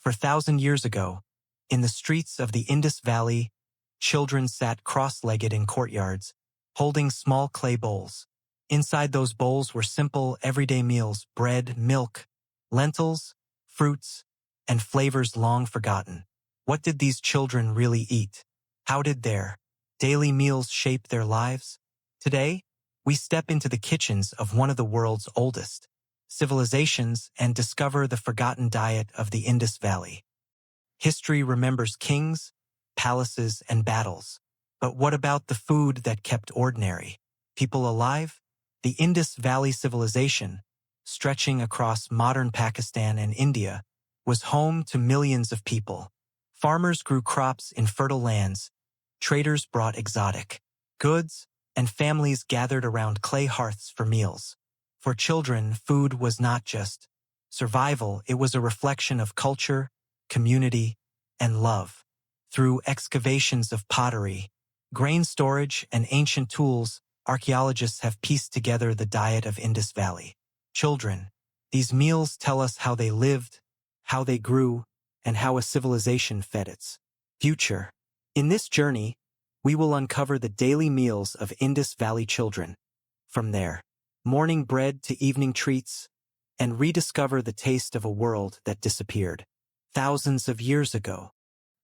4,000 years ago, in the streets of the Indus Valley, children sat cross-legged in courtyards, holding small clay bowls. Inside those bowls were simple, everyday meals: bread, milk, lentils, fruits, and flavors long forgotten. What did these children really eat? How did their daily meals shape their lives? Today, we step into the kitchens of one of the world's oldest civilizations and discover the forgotten diet of the Indus Valley. History remembers kings, palaces, and battles. But what about the food that kept ordinary people alive? The Indus Valley civilization, stretching across modern Pakistan and India, was home to millions of people. Farmers grew crops in fertile lands, traders brought exotic goods, and families gathered around clay hearths for meals. For children, food was not just survival, it was a reflection of culture, community, and love. Through excavations of pottery, grain storage, and ancient tools, archaeologists have pieced together the diet of Indus Valley children. These meals tell us how they lived, how they grew, and how a civilization fed its future. In this journey, we will uncover the daily meals of Indus Valley children, from their morning bread to evening treats, and rediscover the taste of a world that disappeared thousands of years ago.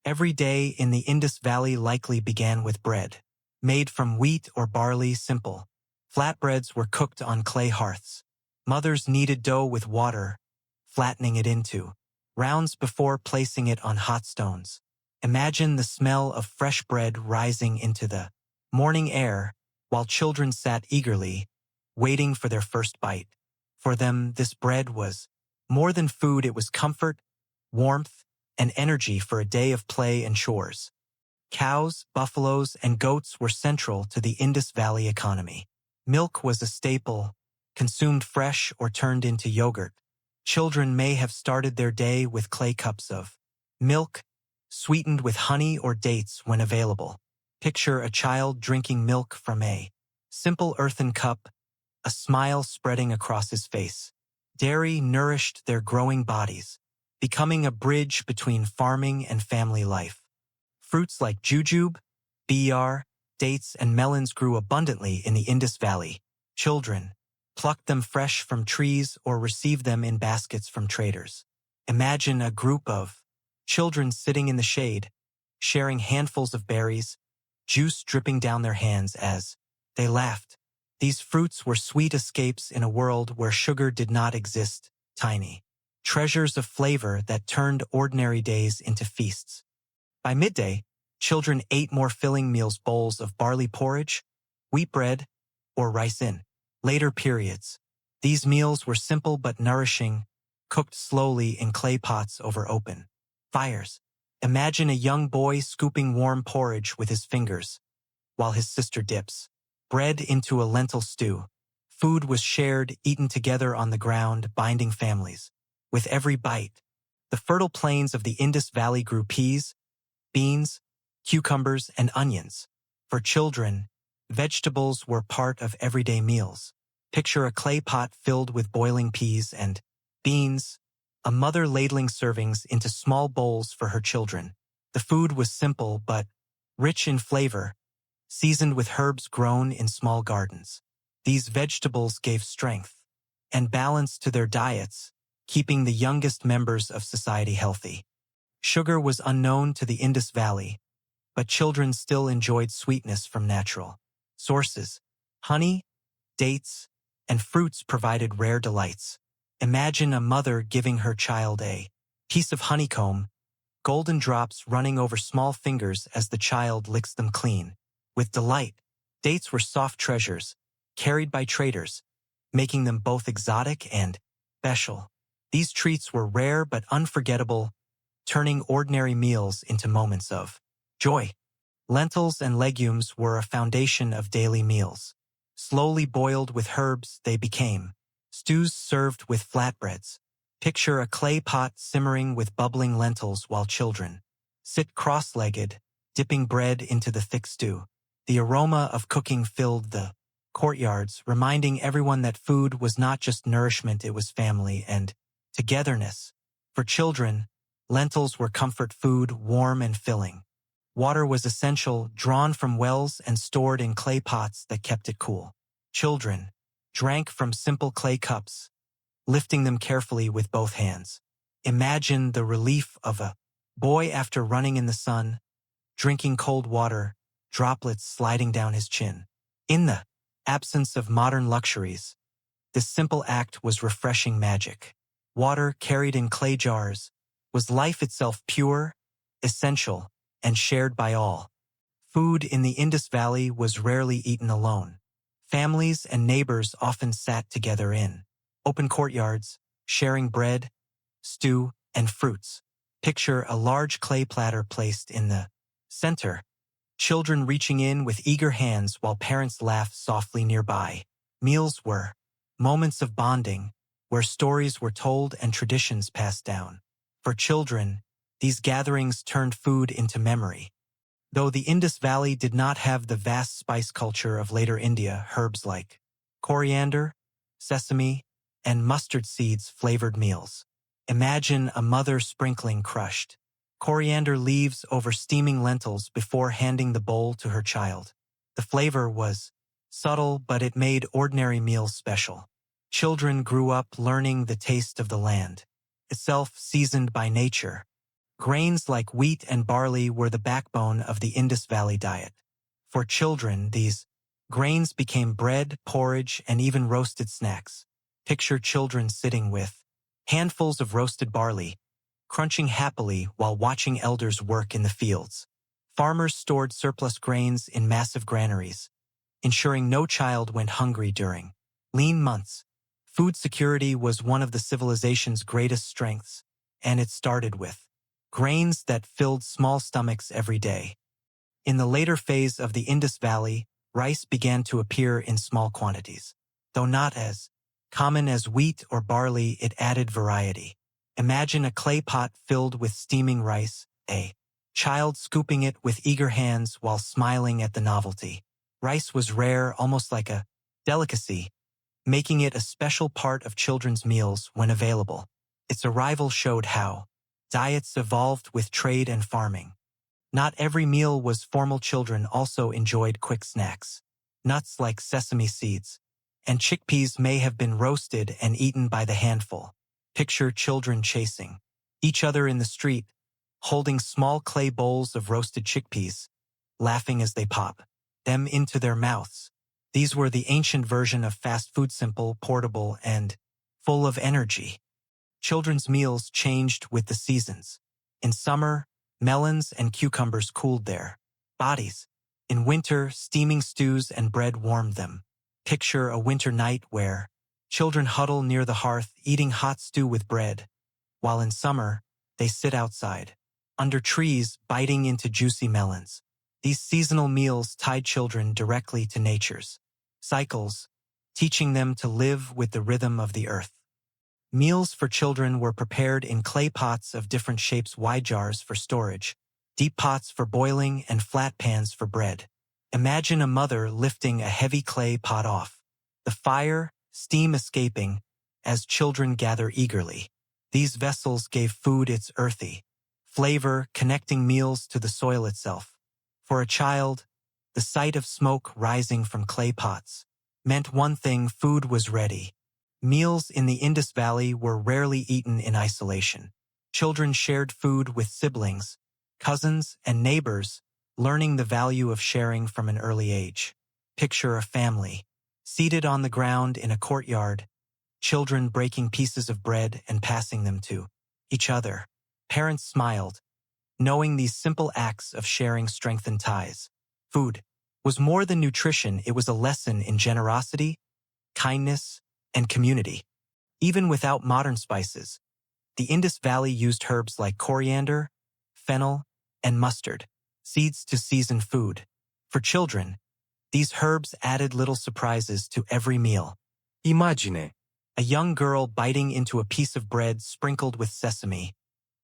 Every day in the Indus Valley likely began with bread, made from wheat or barley. Simple flatbreads were cooked on clay hearths. Mothers kneaded dough with water, flattening it into rounds before placing it on hot stones. Imagine the smell of fresh bread rising into the morning air while children sat eagerly, waiting for their first bite. For them, this bread was more than food, it was comfort, warmth, and energy for a day of play and chores. Cows, buffaloes, and goats were central to the Indus Valley economy. Milk was a staple, consumed fresh or turned into yogurt. Children may have started their day with clay cups of milk, sweetened with honey or dates when available. Picture a child drinking milk from a simple earthen cup, a smile spreading across his face. Dairy nourished their growing bodies, becoming a bridge between farming and family life. Fruits like jujube, bear, dates, and melons grew abundantly in the Indus Valley. Children plucked them fresh from trees or received them in baskets from traders. Imagine a group of children sitting in the shade, sharing handfuls of berries, juice dripping down their hands as they laughed. These fruits were sweet escapes in a world where sugar did not exist, tiny treasures of flavor that turned ordinary days into feasts. By midday, children ate more filling meals: bowls of barley porridge, wheat bread, or rice. In later periods, these meals were simple but nourishing, cooked slowly in clay pots over open fires. Imagine a young boy scooping warm porridge with his fingers, while his sister dips bread into a lentil stew. Food was shared, eaten together on the ground, binding families. With every bite, the fertile plains of the Indus Valley grew peas, beans, cucumbers, and onions. For children, vegetables were part of everyday meals. Picture a clay pot filled with boiling peas and beans, a mother ladling servings into small bowls for her children. The food was simple but rich in flavor, seasoned with herbs grown in small gardens. These vegetables gave strength and balance to their diets, keeping the youngest members of society healthy. Sugar was unknown to the Indus Valley, but children still enjoyed sweetness from natural sources. Honey, dates, and fruits provided rare delights. Imagine a mother giving her child a piece of honeycomb, golden drops running over small fingers as the child licks them clean with delight. Dates were soft treasures, carried by traders, making them both exotic and special. These treats were rare but unforgettable, turning ordinary meals into moments of joy. Lentils and legumes were a foundation of daily meals. Slowly boiled with herbs, they became stews served with flatbreads. Picture a clay pot simmering with bubbling lentils while children sit cross-legged, dipping bread into the thick stew. The aroma of cooking filled the courtyards, reminding everyone that food was not just nourishment, it was family and togetherness. For children, Lentils were comfort food, warm and filling. Water was essential, drawn from wells and stored in clay pots that kept it cool. Children drank from simple clay cups, lifting them carefully with both hands. Imagine the relief of a boy after running in the sun, drinking cold water, droplets sliding down his chin. In the absence of modern luxuries, this simple act was refreshing magic. Water carried in clay jars was life itself, pure, essential, and shared by all. Food in the Indus Valley was rarely eaten alone. Families and neighbors often sat together in open courtyards, sharing bread, stew, and fruits. Picture a large clay platter placed in the center, children reaching in with eager hands while parents laugh softly nearby. Meals were moments of bonding, where stories were told and traditions passed down. For children, these gatherings turned food into memory. Though the Indus Valley did not have the vast spice culture of later India, herbs like coriander, sesame, and mustard seeds flavored meals. Imagine a mother sprinkling crushed coriander leaves over steaming lentils before handing the bowl to her child. The flavor was subtle, but it made ordinary meals special. Children grew up learning the taste of the land, itself seasoned by nature. Grains like wheat and barley were the backbone of the Indus Valley diet. For children, these grains became bread, porridge, and even roasted snacks. Picture children sitting with handfuls of roasted barley, crunching happily while watching elders work in the fields. Farmers stored surplus grains in massive granaries, ensuring no child went hungry during lean months. Food security was one of the civilization's greatest strengths, and it started with grains that filled small stomachs every day. In the later phase of the Indus Valley, rice began to appear in small quantities. Though not as common as wheat or barley, it added variety. Imagine a clay pot filled with steaming rice, a child scooping it with eager hands while smiling at the novelty. Rice was rare, almost like a delicacy, making it a special part of children's meals when available. Its arrival showed how diets evolved with trade and farming. Not every meal was formal. Children also enjoyed quick snacks. Nuts like sesame seeds and chickpeas may have been roasted and eaten by the handful. Picture children chasing each other in the street, holding small clay bowls of roasted chickpeas, laughing as they pop them into their mouths. These were the ancient version of fast food, simple, portable, and full of energy. Children's meals changed with the seasons. In summer, melons and cucumbers cooled their bodies. In winter, steaming stews and bread warmed them. Picture a winter night where children huddle near the hearth eating hot stew with bread, while in summer, they sit outside, under trees, biting into juicy melons. These seasonal meals tied children directly to nature's cycles, teaching them to live with the rhythm of the earth. Meals for children were prepared in clay pots of different shapes, wide jars for storage, deep pots for boiling, and flat pans for bread. Imagine a mother lifting a heavy clay pot off the fire, steam escaping, as children gather eagerly. These vessels gave food its earthy flavor, connecting meals to the soil itself. For a child, the sight of smoke rising from clay pots meant one thing: food was ready. Meals in the Indus Valley were rarely eaten in isolation. Children shared food with siblings, cousins, and neighbors, learning the value of sharing from an early age. Picture a family seated on the ground in a courtyard, children breaking pieces of bread and passing them to each other. Parents smiled, knowing these simple acts of sharing strengthened ties. Food was more than nutrition, it was a lesson in generosity, kindness, and community. Even without modern spices, the Indus Valley used herbs like coriander, fennel, and mustard seeds to season food. For children, these herbs added little surprises to every meal. Imagine a young girl biting into a piece of bread sprinkled with sesame,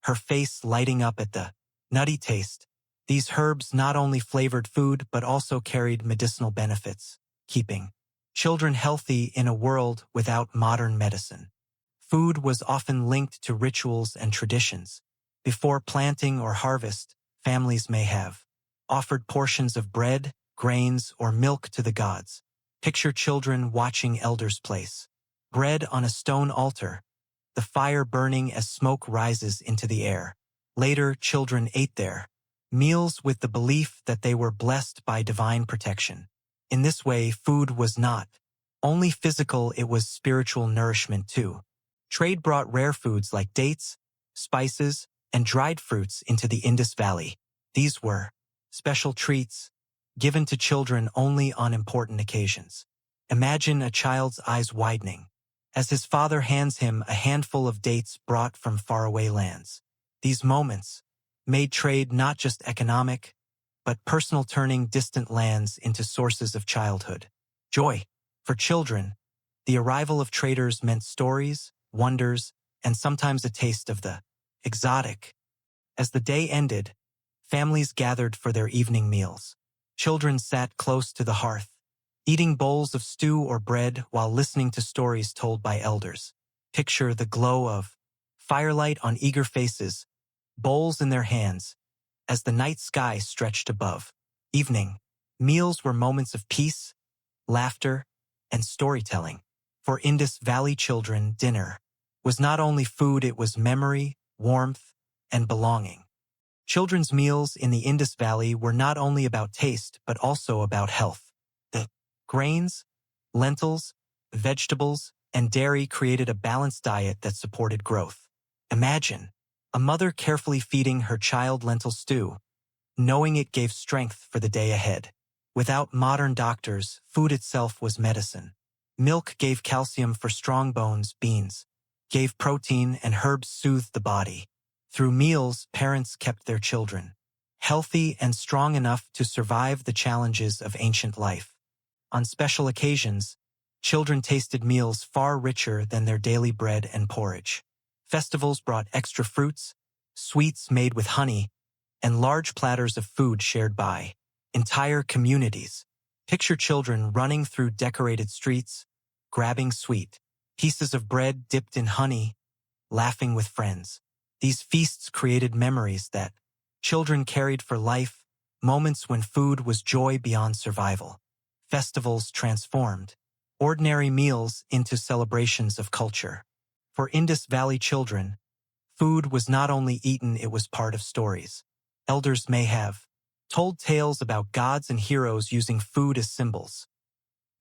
her face lighting up at the nutty taste. These herbs not only flavored food but also carried medicinal benefits, keeping children healthy in a world without modern medicine. Food was often linked to rituals and traditions. Before planting or harvest, families may have offered portions of bread, grains, or milk to the gods. Picture children watching elders place bread on a stone altar, the fire burning as smoke rises into the air. Later, children ate their meals with the belief that they were blessed by divine protection. In this way, food was not only physical, it was spiritual nourishment too. Trade brought rare foods like dates, spices, and dried fruits into the Indus Valley. These were special treats given to children only on important occasions. Imagine a child's eyes widening as his father hands him a handful of dates brought from faraway lands. These moments made trade not just economic, but personal, turning distant lands into sources of childhood joy. For children, the arrival of traders meant stories, wonders, and sometimes a taste of the exotic. As the day ended, families gathered for their evening meals. Children sat close to the hearth, eating bowls of stew or bread while listening to stories told by elders. Picture the glow of firelight on eager faces, bowls in their hands, as the night sky stretched above. Evening meals were moments of peace, laughter, and storytelling. For Indus Valley children, dinner was not only food, it was memory, warmth, and belonging. Children's meals in the Indus Valley were not only about taste, but also about health. The grains, lentils, vegetables, and dairy created a balanced diet that supported growth. Imagine a mother carefully feeding her child lentil stew, knowing it gave strength for the day ahead. Without modern doctors, food itself was medicine. Milk gave calcium for strong bones, beans gave protein, and herbs soothed the body. Through meals, parents kept their children healthy and strong enough to survive the challenges of ancient life. On special occasions, children tasted meals far richer than their daily bread and porridge. Festivals brought extra fruits, sweets made with honey, and large platters of food shared by entire communities. Picture children running through decorated streets, grabbing sweet pieces of bread dipped in honey, laughing with friends. These feasts created memories that children carried for life, moments when food was joy beyond survival. Festivals transformed ordinary meals into celebrations of culture. For Indus Valley children, food was not only eaten, it was part of stories. Elders may have told tales about gods and heroes using food as symbols.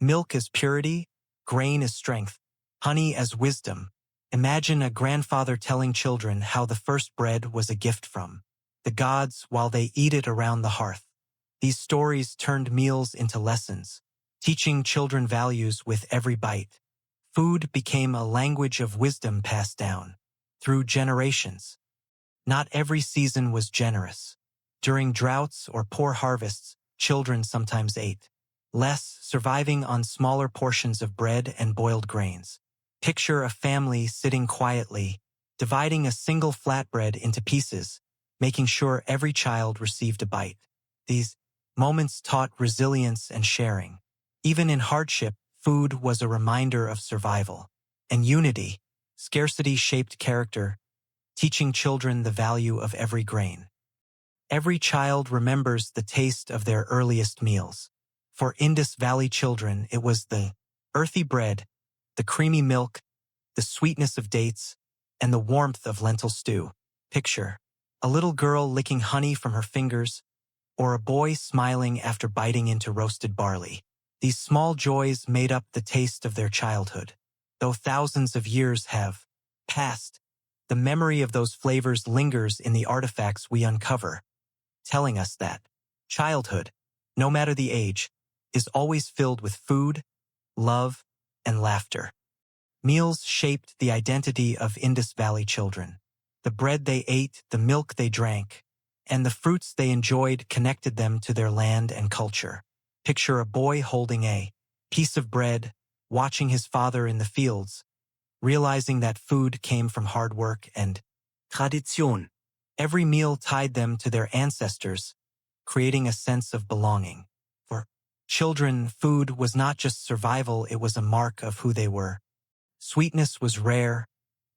Milk as purity, grain as strength, honey as wisdom. Imagine a grandfather telling children how the first bread was a gift from the gods while they eat it around the hearth. These stories turned meals into lessons, teaching children values with every bite. Food became a language of wisdom passed down through generations. Not every season was generous. During droughts or poor harvests, children sometimes ate less, surviving on smaller portions of bread and boiled grains. Picture a family sitting quietly, dividing a single flatbread into pieces, making sure every child received a bite. These moments taught resilience and sharing. Even in hardship, food was a reminder of survival and unity. Scarcity shaped character, teaching children the value of every grain. Every child remembers the taste of their earliest meals. For Indus Valley children, it was the earthy bread, the creamy milk, the sweetness of dates, and the warmth of lentil stew. Picture a little girl licking honey from her fingers, or a boy smiling after biting into roasted barley. These small joys made up the taste of their childhood. Though thousands of years have passed, the memory of those flavors lingers in the artifacts we uncover, telling us that childhood, no matter the age, is always filled with food, love, and laughter. Meals shaped the identity of Indus Valley children. The bread they ate, the milk they drank, and the fruits they enjoyed connected them to their land and culture. Picture a boy holding a piece of bread, watching his father in the fields, realizing that food came from hard work and tradition. Every meal tied them to their ancestors, creating a sense of belonging. For children, food was not just survival, it was a mark of who they were. Sweetness was rare,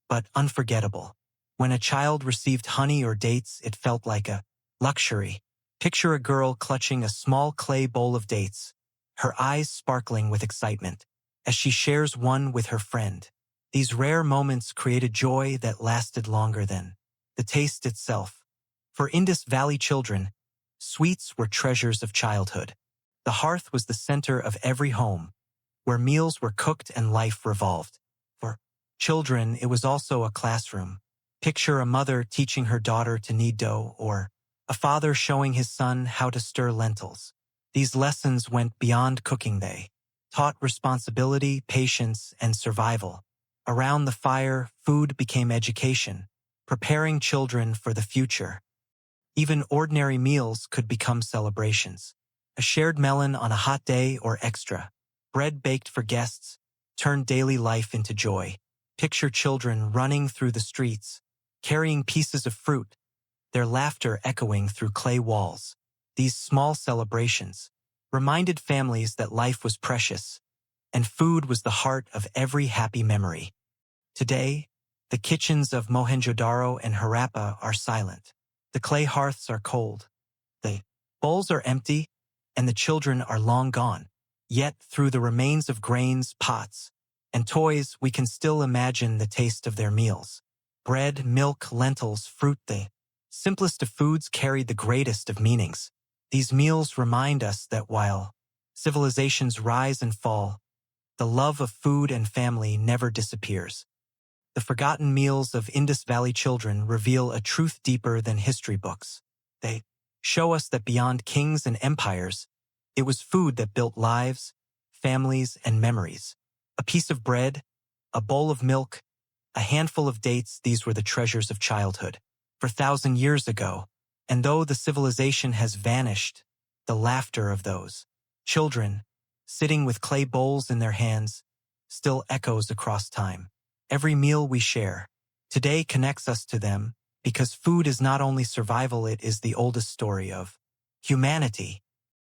but unforgettable. When a child received honey or dates, it felt like a luxury. Picture a girl clutching a small clay bowl of dates, her eyes sparkling with excitement, as she shares one with her friend. These rare moments created joy that lasted longer than the taste itself. For Indus Valley children, sweets were treasures of childhood. The hearth was the center of every home, where meals were cooked and life revolved. For children, it was also a classroom. Picture a mother teaching her daughter to knead dough, or a father showing his son how to stir lentils. These lessons went beyond cooking. They taught responsibility, patience, and survival. Around the fire, food became education, preparing children for the future. Even ordinary meals could become celebrations. A shared melon on a hot day or extra bread baked for guests turned daily life into joy. Picture children running through the streets, carrying pieces of fruit, their laughter echoing through clay walls. These small celebrations reminded families that life was precious, and food was the heart of every happy memory. Today, the kitchens of Mohenjo-daro and Harappa are silent. The clay hearths are cold. The bowls are empty, and the children are long gone. Yet, through the remains of grains, pots, and toys, we can still imagine the taste of their meals. Bread, milk, lentils, fruit, the simplest of foods carried the greatest of meanings. These meals remind us that while civilizations rise and fall, the love of food and family never disappears. The forgotten meals of Indus Valley children reveal a truth deeper than history books. They show us that beyond kings and empires, it was food that built lives, families, and memories. A piece of bread, a bowl of milk, a handful of dates, these were the treasures of childhood. For 1,000 years ago, and though the civilization has vanished, the laughter of those children, sitting with clay bowls in their hands, still echoes across time. Every meal we share today connects us to them, because food is not only survival, it is the oldest story of humanity.